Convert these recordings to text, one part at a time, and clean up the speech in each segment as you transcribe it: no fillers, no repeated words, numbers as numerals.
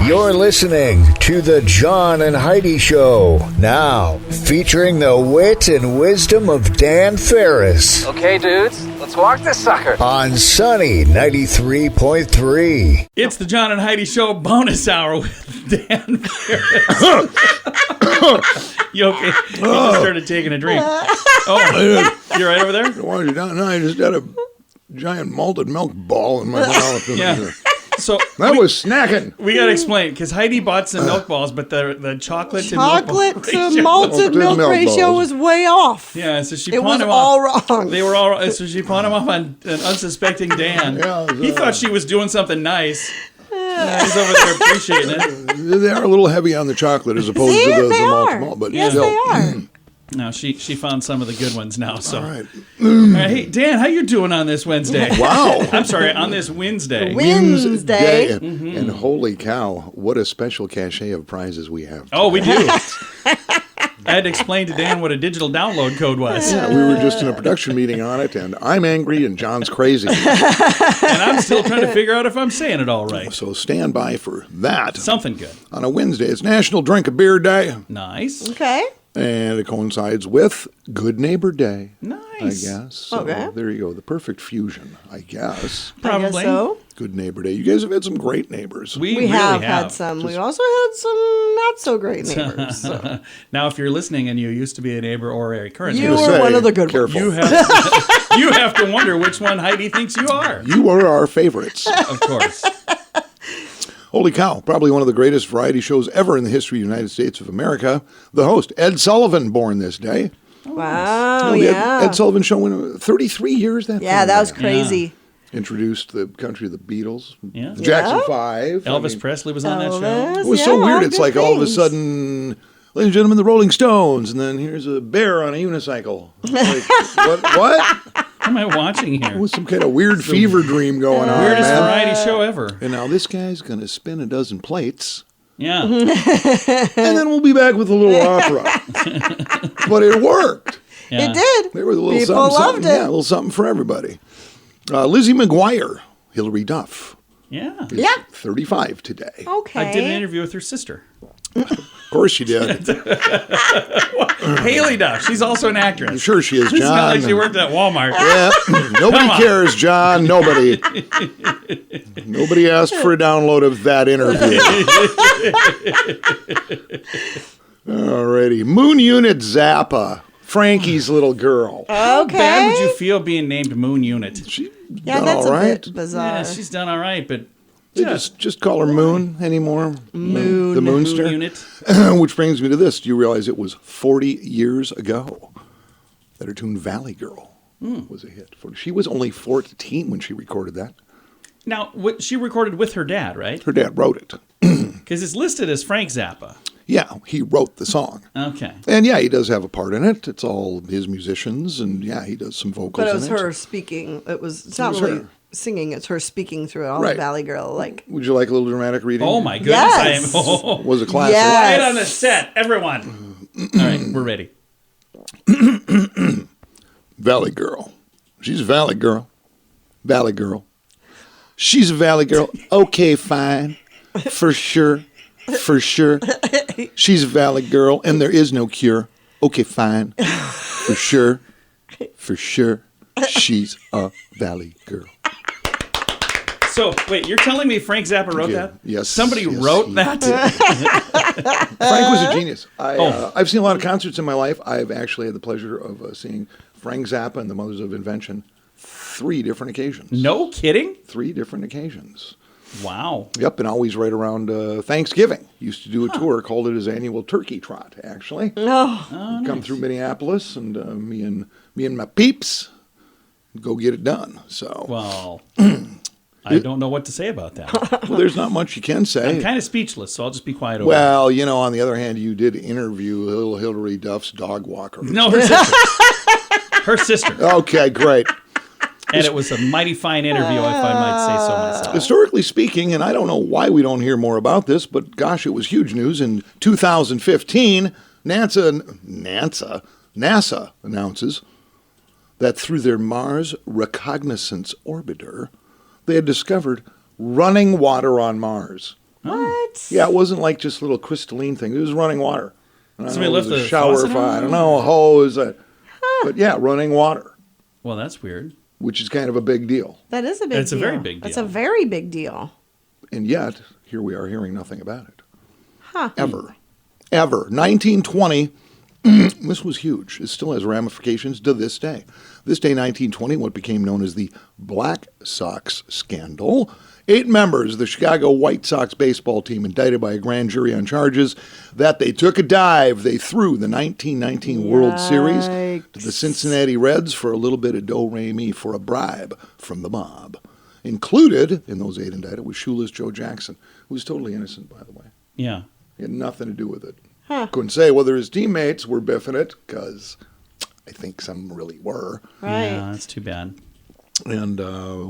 You're listening to The John and Heidi Show. Now, featuring the wit and wisdom of Dan Ferris. Okay, dudes, let's walk this sucker. On Sunny 93.3. It's the John and Heidi Show bonus hour with Dan Ferris. You okay? You just started taking a drink. Oh, you right over there? Why you down? No, I just had a giant malted milk ball in my mouth. Yeah. So that was snacking. We got to explain, because Heidi bought some milk balls, but the chocolate to malted milk ratio was way off. Yeah, so she it pawned was them all off. wrong. They were all wrong. So she pawned them off on an unsuspecting Dan. He thought she was doing something nice. He's over there appreciating it. They are a little heavy on the chocolate as opposed to the malted malt, but yes, still. they are. No, she found some of the good ones now. So, all right. All right. Hey, Dan, how you doing on this Wednesday? Wow. I'm sorry, on this Wednesday. Wednesday. And holy cow, what a special cachet of prizes we have. Oh, we do. I had to explain to Dan what a digital download code was. Yeah, we were just in a production meeting on it, and I'm angry and John's crazy. And I'm still trying to figure out if I'm saying it all right. So stand by for that. Something good. On a Wednesday, it's National Drink a Beer Day. Nice. Okay. And it coincides with Good Neighbor Day. Nice. I guess. So okay. There you go. The perfect fusion, I guess. Probably. I guess so. Good Neighbor Day. You guys have had some great neighbors. We We really have had some. We also had some not so great neighbors. So. Now, if you're listening and you used to be a neighbor or a current You neighbor, were one of the good ones. you have to wonder which one Heidi thinks you are. You are our favorites. Of course. Holy cow, probably one of the greatest variety shows ever in the history of the United States of America. The host, Ed Sullivan, born this day. Wow, The yeah. Ed Sullivan Show went 33 years. That was crazy. Introduced the country of the Beatles. Yeah. Jackson 5. Elvis Presley was on that show. It was so weird. It's like all of a sudden, ladies and gentlemen, the Rolling Stones, and then here's a bear on a unicycle. Like, what? What am I watching It here? was some kind of weird fever dream going on, Weirdest man. variety show ever. And now this guy's going to spin a dozen plates. Yeah. And then we'll be back with a little opera. But it worked. Yeah. It did. There was a little People something, loved it. Yeah, a little something for everybody. Lizzie McGuire, Hillary Duff, Yeah. is 35 today. Okay. I did an interview with her sister. Of course you did. Haley Duff. She's also an actress. Sure she is, It's not John. like she worked at Walmart. Yeah, nobody Come on. cares, John. Nobody. Nobody asked for a download of that interview. Alrighty. Moon Unit Zappa, Frankie's little girl. How Okay. bad would you feel being named Moon Unit? She Yeah, done that's all a right. bit bizarre. Yeah, she's done all right, but They just call her Moon anymore. Moon. The Moon Moonster. Unit. Which brings me to this. Do you realize it was 40 years ago that her tune Valley Girl was a hit? She was only 14 when she recorded that. Now, what she recorded with her dad, right? Her dad wrote it. Because it's listed as Frank Zappa. Yeah, he wrote the song. Okay. And yeah, he does have a part in it. It's all his musicians, and yeah, he does some vocals But it was in it. her speaking. It's not was really her. singing. It's her speaking through it. All Right. the Valley Girl, like. Would you like a little dramatic reading? Oh, my goodness. Yes. I am. Oh. Was a classic. Yes. Right on the set, everyone. All right, we're ready. Valley Girl. She's a Valley Girl. Valley Girl. She's a Valley Girl. Okay, fine. For sure. For sure. She's a Valley Girl, and there is no cure. Okay, fine. For sure. For sure. She's a Valley Girl. So, wait, you're telling me Frank Zappa wrote that? Yes. Somebody yes, wrote he that? Frank was a genius. Oh. I've seen a lot of concerts in my life. I've actually had the pleasure of seeing Frank Zappa and the Mothers of Invention 3 different occasions. No kidding? 3 different occasions. Wow. Yep, and always right around Thanksgiving. Used to do a tour, called it his annual turkey trot, actually. Oh. Come through Minneapolis, and me and my peeps go get it done. So, Well, I don't know what to say about that. well, there's not much you can say. I'm kind of speechless, so I'll just be quiet over Well, you know, on the other hand, you did interview little Hillary Duff's dog walker. it. No, her sister. Her sister. Okay, great. And it was a mighty fine interview, if I might say so myself. Historically speaking, and I don't know why we don't hear more about this, but gosh, it was huge news. In 2015, NASA announces that through their Mars Reconnaissance Orbiter, they had discovered running water on Mars. What? Yeah, it wasn't like just little crystalline thing. It was running water. Somebody left it was the a shower faucet on? I don't know, a hose. But yeah, running water, Well, that's weird. which is kind of a big deal. That is a big deal. It's a very big That's deal. a very big deal. And yet, here we are hearing nothing about it. Huh. Ever. 1920, this was huge. It still has ramifications to this day. This day, 1920, what became known as the Black Sox scandal. 8 members of the Chicago White Sox baseball team indicted by a grand jury on charges that they took a dive. They threw the 1919 World Series to the Cincinnati Reds for a little bit of do-re-mi for a bribe from the mob. Included in those 8 indicted was Shoeless Joe Jackson, who was totally innocent, by the way. Yeah. He had nothing to do with it. Huh. Couldn't say whether his teammates were biffing it, because I think some really were. Right. Yeah, that's too bad. And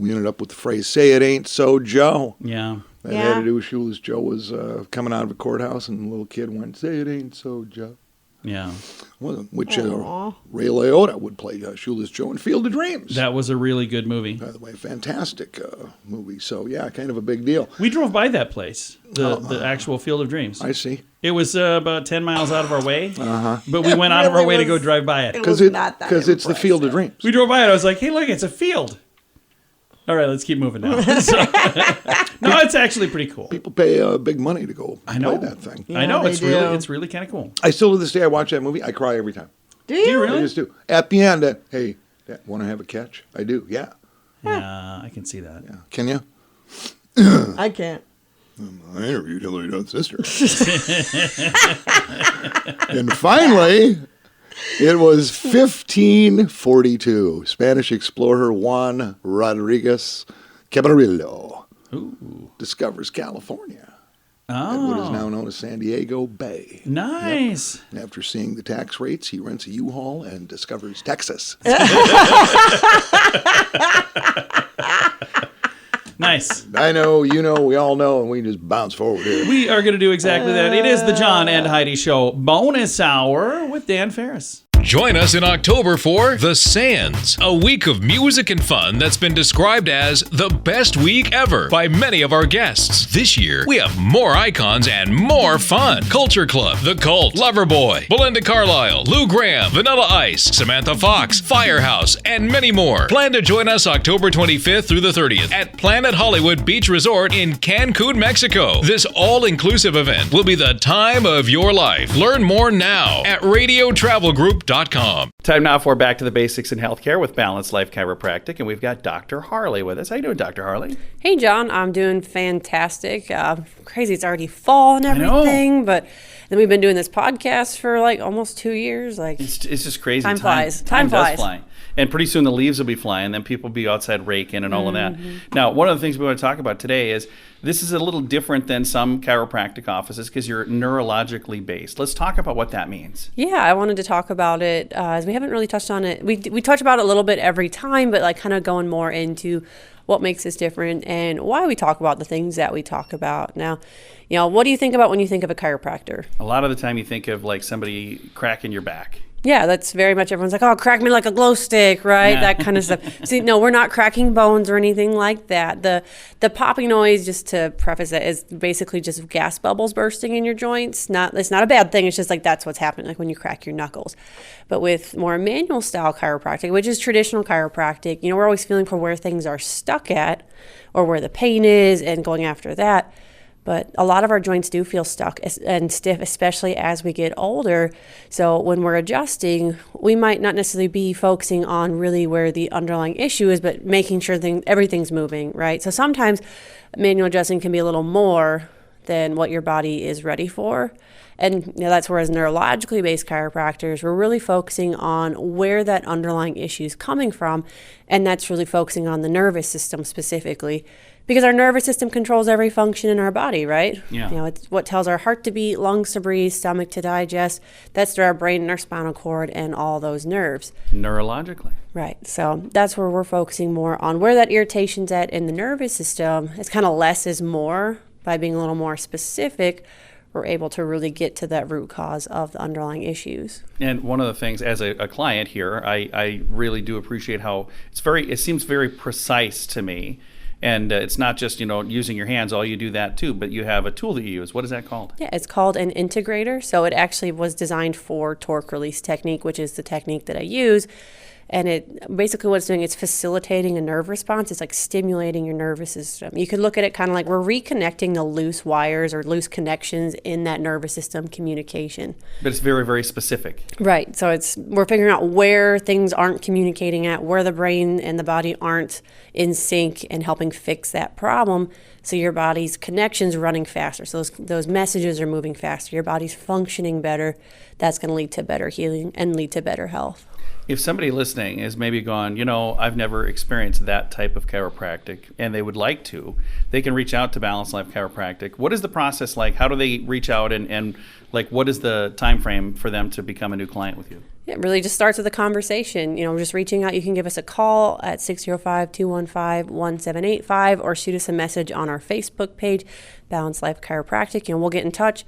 we ended up with the phrase, "Say it ain't so, Joe." Yeah. That had to do with Shoeless Joe was coming out of a courthouse, and the little kid went, "Say it ain't so, Joe." Yeah. Which Aw. Ray Liotta would play Shoeless Joe in Field of Dreams. That was a really good movie. By the way, fantastic movie. So, yeah, kind of a big deal. We drove by that place, the actual Field of Dreams. I see. It was about 10 miles out of our way, but we went out of our really way to go was- drive by it. It was not that Because it's the Field of impressive. Dreams. We drove by it. I was like, hey, look, it's a field. All right, let's keep moving now. So- no, it's actually pretty cool. People pay big money to go I know. play that thing. Yeah, I know, they it's do. really kind of cool. I still, to this day, I watch that movie, I cry every time. Do you? Do you I really? just do. At the end, hey, want to have a catch? I do, yeah. Yeah, I can see that. Yeah. Can you? I can't. I interviewed Hillary Dunn's sister. And finally, it was 1542. Spanish explorer Juan Rodriguez Cabrillo discovers California at what is now known as San Diego Bay. Nice. And after seeing the tax rates, he rents a U-Haul and discovers Texas. Nice. I know, you know, we all know, and we just bounce forward here. We are going to do exactly that. It is the John and Heidi Show bonus hour with Dan Ferris. Join us in October for The Sands, a week of music and fun that's been described as the best week ever by many of our guests. This year, we have more icons and more fun. Culture Club, The Cult, Loverboy, Belinda Carlisle, Lou Graham, Vanilla Ice, Samantha Fox, Firehouse, and many more. Plan to join us October 25th through the 30th at Planet Hollywood Beach Resort in Cancun, Mexico. This all-inclusive event will be the time of your life. Learn more now at radiotravelgroup.com. Time now for Back to the Basics in Healthcare with Balanced Life Chiropractic, and we've got Dr. Harley with us. How you doing, Dr. Harley? Hey, John, I'm doing fantastic. Crazy, it's already fall and everything, but then we've been doing this podcast for like almost 2 years. Like It's just crazy. Time flies. Time Time does flies. fly. And pretty soon the leaves will be flying, then people will be outside raking and all of that. Now, one of the things we want to talk about today is this is a little different than some chiropractic offices because you're neurologically based. Let's talk about what that means. Yeah, I wanted to talk about it as we haven't really touched on it. We touch about it a little bit every time, but like kind of going more into what makes us different and why we talk about the things that we talk about. Now, you know, what do you think about when you think of a chiropractor? A lot of the time you think of like somebody cracking your back. Yeah, that's very much everyone's like, oh, crack me like a glow stick, right? Yeah. That kind of stuff. See, no, we're not cracking bones or anything like that. The popping noise, just to preface it, is basically just gas bubbles bursting in your joints. It's not a bad thing. It's just like that's what's happening, like when you crack your knuckles. But with more manual style chiropractic, which is traditional chiropractic, you know, we're always feeling for where things are stuck at or where the pain is and going after that. But a lot of our joints do feel stuck and stiff, especially as we get older. So when we're adjusting, we might not necessarily be focusing on really where the underlying issue is, but making sure everything's moving, right? So sometimes manual adjusting can be a little more than what your body is ready for. And you know, that's where as neurologically based chiropractors, we're really focusing on where that underlying issue is coming from. And that's really focusing on the nervous system specifically. Because our nervous system controls every function in our body, right? Yeah. You know, it's what tells our heart to beat, lungs to breathe, stomach to digest. That's through our brain and our spinal cord and all those nerves. Neurologically. Right. So that's where we're focusing more on where that irritation's at in the nervous system. It's kind of less is more. By being a little more specific, we're able to really get to that root cause of the underlying issues. And one of the things, as a client here, I really do appreciate how it seems very precise to me. And it's not just, using your hands, all you do that too, but you have a tool that you use. What is that called? Yeah, it's called an integrator. So it actually was designed for torque release technique, which is the technique that I use. And it basically what it's doing, it's facilitating a nerve response. It's like stimulating your nervous system. You could look at it kind of like we're reconnecting the loose wires or loose connections in that nervous system communication. But it's very, very specific. Right. So we're figuring out where things aren't communicating at, where the brain and the body aren't in sync, and helping fix that problem so your body's connections are running faster. So those messages are moving faster. Your body's functioning better. That's going to lead to better healing and lead to better health. If somebody listening is maybe gone, I've never experienced that type of chiropractic, and they would like to, they can reach out to Balanced Life Chiropractic. What is the process like? How do they reach out, and what is the time frame for them to become a new client with you? It really just starts with a conversation. Just reaching out. You can give us a call at 605-215-1785 or shoot us a message on our Facebook page, Balanced Life Chiropractic, and we'll get in touch.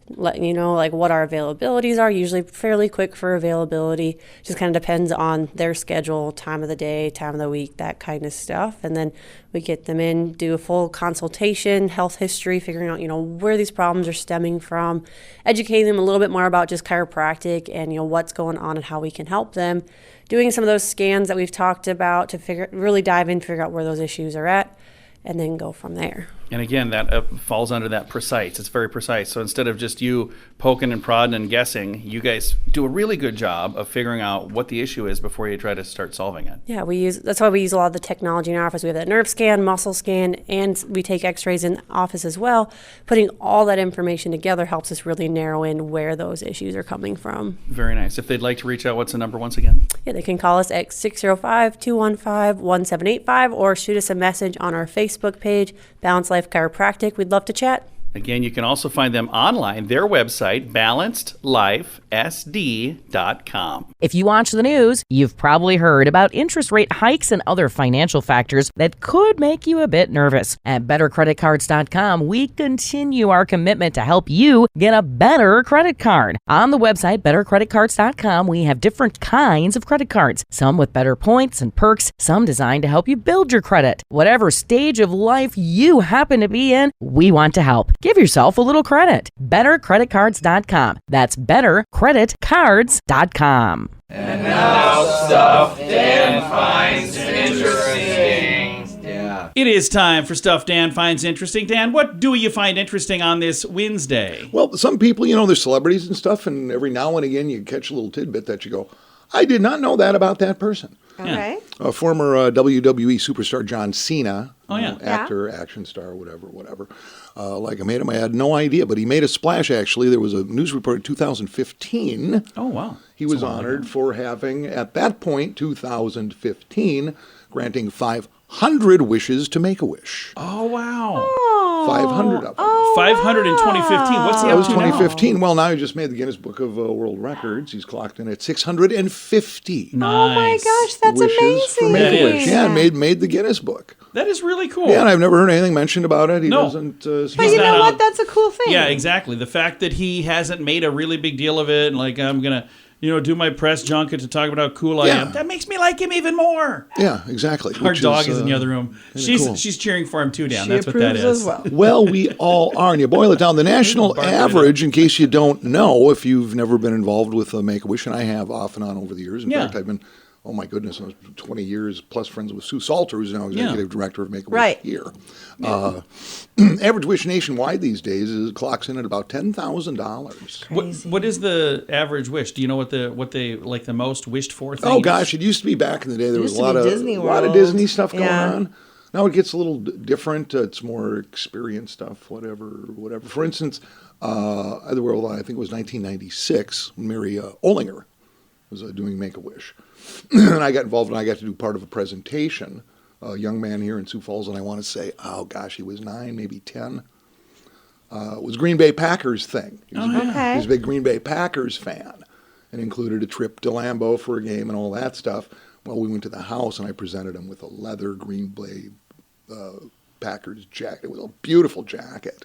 Letting you know what our availabilities are, usually fairly quick for availability. Just kind of depends on their schedule, time of the day, time of the week, that kind of stuff. And then we get them in, do a full consultation, health history, figuring out, where these problems are stemming from, educating them a little bit more about just chiropractic and, what's going on and how we can help them. Doing some of those scans that we've talked about to really dive in, figure out where those issues are at, and then go from there. And again, that falls under that precise. It's very precise. So instead of just you poking and prodding and guessing, you guys do a really good job of figuring out what the issue is before you try to start solving it. Yeah, that's why we use a lot of the technology in our office. We have that nerve scan, muscle scan, and we take x-rays in the office as well. Putting all that information together helps us really narrow in where those issues are coming from. Very nice. If they'd like to reach out, what's the number once again? Yeah, they can call us at 605-215-1785 or shoot us a message on our Facebook page, Balanced Life Chiropractic. We'd love to chat. Again, you can also find them online, their website, balancedlifesd.com. If you watch the news, you've probably heard about interest rate hikes and other financial factors that could make you a bit nervous. At bettercreditcards.com, we continue our commitment to help you get a better credit card. On the website, bettercreditcards.com, we have different kinds of credit cards, some with better points and perks, some designed to help you build your credit. Whatever stage of life you happen to be in, we want to help. Give yourself a little credit. BetterCreditCards.com. That's BetterCreditCards.com. And now stuff Dan finds interesting. Yeah. It is time for Stuff Dan Finds Interesting. Dan, what do you find interesting on this Wednesday? Well, some people, they're celebrities and stuff, and every now and again you catch a little tidbit that you go, I did not know that about that person. Okay. Former WWE superstar John Cena, Oh, yeah. actor, action star, whatever. Like I made him, I had no idea, but he made a splash, actually. There was a news report in 2015. Oh, wow. He was honored for having, at that point, 2015, granting 500 wishes to Make-A-Wish. Oh, wow. 500 of them. 500 in 2015. What's he That up was to now? 2015. Well, now he just made the Guinness Book of World Records. He's clocked in at 650 Nice. Oh my gosh, that's wishes for amazing. Make-A-Wish. That Yeah, made the Guinness Book. That is really cool. Yeah, and I've never heard anything mentioned about it. He No. doesn't. But He's you not know out. what? That's a cool thing. Yeah, exactly. The fact that he hasn't made a really big deal of it, like I'm going to, do my press junket to talk about how cool I Yeah. am, that makes me like him even more. Yeah, exactly. Our which dog is in the other room. cool. She's cheering for him too, Dan. She That's what that approves is. as well. Well, we all are. And you boil it down, the national average, in case you don't know, if you've never been involved with Make-A-Wish, and I have off and on over the years. In Yeah. fact, I've been, oh my goodness, I was 20 years plus friends with Sue Salter, who's now executive director of Make-A-Wish Right. here. Average wish nationwide these days clocks in at about $10,000. What is the average wish? Do you know what they like the most wished for thing? Oh is? gosh, it used to be back in the day. There was used a lot to be of Disney lot of World. Disney stuff going Yeah. on. Now it gets a little different. It's more experience stuff, whatever. For instance, I think it was 1996. Mary Olinger was doing Make-A-Wish, and I got involved, and I got to do part of a presentation. A young man here in Sioux Falls, and I want to say, oh gosh, he was 9, maybe 10. It was Green Bay Packers thing. He was, Okay. he was a big Green Bay Packers fan, and included a trip to Lambeau for a game and all that stuff. Well, we went to the house, and I presented him with a leather Green Bay Packers jacket. It was a beautiful jacket.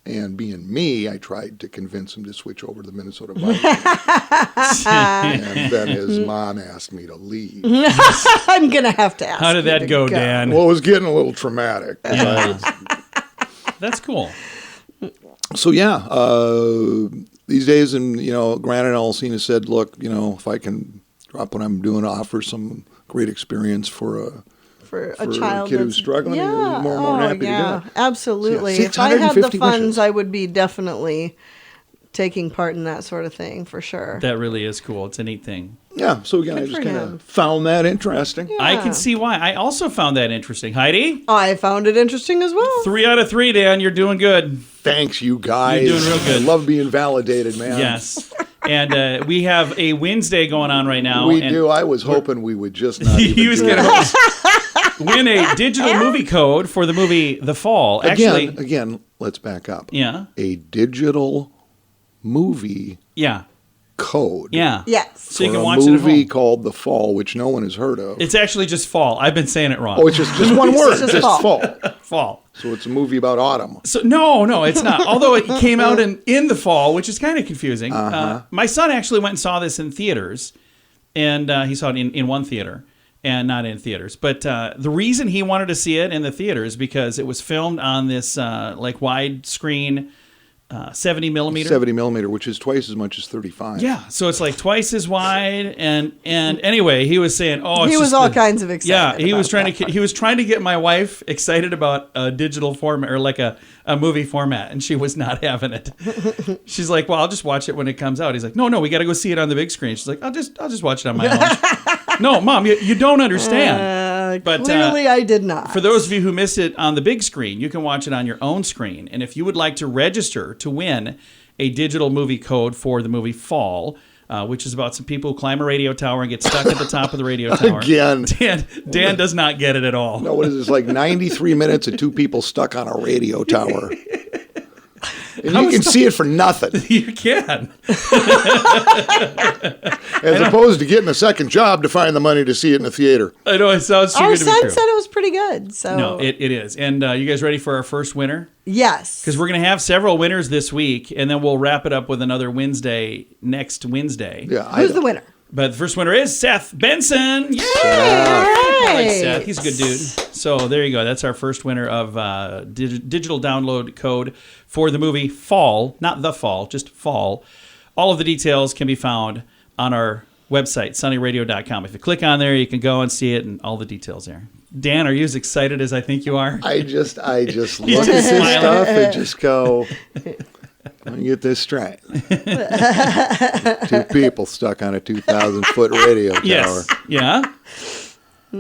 And being me, I tried to convince him to switch over to the Minnesota Vikings. And then his mom asked me to leave. I'm going to have to ask. How did you that to go, Dan? Well, it was getting a little traumatic. Yeah. That's cool. So, yeah, these days, and, Grant and Alcina said, look, if I can drop what I'm doing, offer some great experience for a child that's kid who's struggling, yeah. more and more happy to do it. Absolutely. So, if I had the 650 funds, wishes. I would be definitely taking part in that sort of thing for sure. That really is cool. It's a neat thing. Yeah, so again, I Good just for kind him. of found that interesting. Yeah. I can see why. I also found that interesting. Heidi? I found it interesting as well. 3 out of 3, Dan. You're doing good. Thanks, you guys. You're doing real good. I love being validated, man. Yes. And we have a Wednesday going on right now. We and do. I was hoping we would just not even he was do going that. to win a digital movie code for the movie The Fall. Actually, Again, let's back up. yeah. A digital movie Yeah. code. Yeah. Yes. So you for can a watch it at movie home. called The Fall, which no one has heard of. It's actually just fall. I've been saying it wrong. it's just one word. just just fall. fall. fall. So it's a movie about autumn. So no, it's not. Although it came out in the fall, which is kind of confusing. My son actually went and saw this in theaters, and he saw it in one theater and not in theaters. But the reason he wanted to see it in the theater is because it was filmed on this widescreen 70 millimeter. 70 millimeter, which is twice as much as 35. Yeah, so it's like twice as wide, and anyway, he was saying, "Oh, it's He was just all kinds of excited. Yeah, he was about trying to get my wife excited about a digital format or like a movie format, and she was not having it. She's like, "Well, I'll just watch it when it comes out." He's like, "No, we got to go see it on the big screen." She's like, "I'll just watch it on my own." No, Mom, you don't understand. But clearly, I did not. For those of you who missed it on the big screen, you can watch it on your own screen. And if you would like to register to win a digital movie code for the movie Fall, which is about some people who climb a radio tower and get stuck at the top of the radio tower. Again. Dan does not get it at all. No, what is this, like 93 minutes of 2 people stuck on a radio tower? And you can see it for nothing. You can. As opposed to getting a second job to find the money to see it in the theater. I know, it sounds too Our good to be son true. said it was pretty good. So No, it is. And you guys ready for our first winner? yes, Because we're going to have several winners this week, and then we'll wrap it up with another Wednesday next Wednesday. Yeah, who's the winner? But the first winner is Seth Benson. Yay! All I like right. Seth. He's a good dude. So there you go. That's our first winner of digital download code for the movie Fall. Not The Fall, just Fall. All of the details can be found on our website, sunnyradio.com. If you click on there, you can go and see it and all the details there. Dan, are you as excited as I think you are? I just look at this just smiling. stuff and just go, let me get this straight. 2 people stuck on a 2,000-foot radio tower. Yes. Yeah?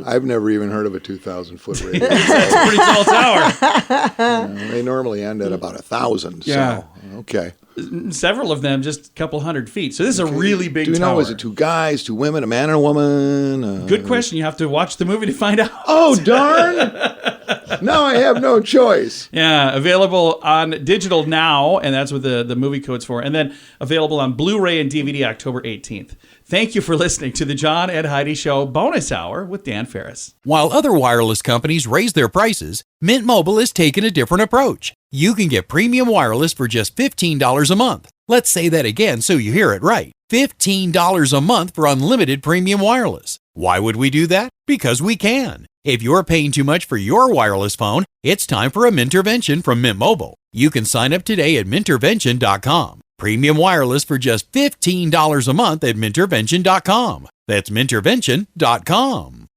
I've never even heard of a 2,000-foot radio tower. It's a pretty tall tower. They normally end at about 1,000. Yeah. So, okay. Several of them just a couple hundred feet. So this is a really big Do you tower. know, is it 2 guys, 2 women, a man and a woman? Good question. You have to watch the movie to find out. Oh, darn. Now I have no choice. Yeah, available on digital now, and that's what the movie code's for. And then available on Blu-ray and DVD October 18th. Thank you for listening to the John and Heidi Show Bonus Hour with Dan Ferris. While other wireless companies raise their prices, Mint Mobile has taken a different approach. You can get premium wireless for just $15 a month. Let's say that again so you hear it right. $15 a month for unlimited premium wireless. Why would we do that? Because we can. If you're paying too much for your wireless phone, it's time for a Mintervention from Mint Mobile. You can sign up today at Mintervention.com. Premium wireless for just $15 a month at Mintervention.com. That's Mintervention.com.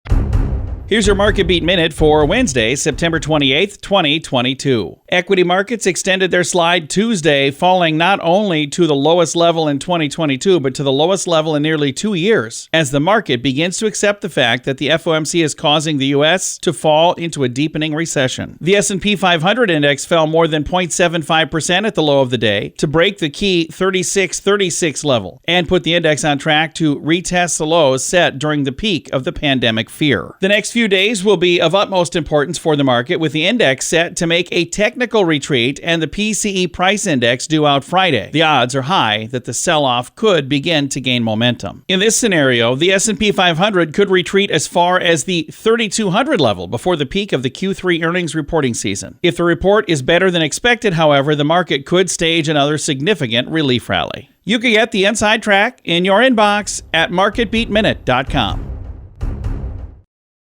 Here's your Market Beat Minute for Wednesday, September 28th, 2022. Equity markets extended their slide Tuesday, falling not only to the lowest level in 2022, but to the lowest level in nearly 2 years, as the market begins to accept the fact that the FOMC is causing the U.S. to fall into a deepening recession. The S&P 500 index fell more than 0.75% at the low of the day to break the key 3636 level and put the index on track to retest the lows set during the peak of the pandemic fear. The next few days will be of utmost importance for the market, with the index set to make a technical retreat and the PCE price index due out Friday. The odds are high that the sell-off could begin to gain momentum. In this scenario, the S&P 500 could retreat as far as the 3,200 level before the peak of the Q3 earnings reporting season. If the report is better than expected, however, the market could stage another significant relief rally. You can get the inside track in your inbox at marketbeatminute.com.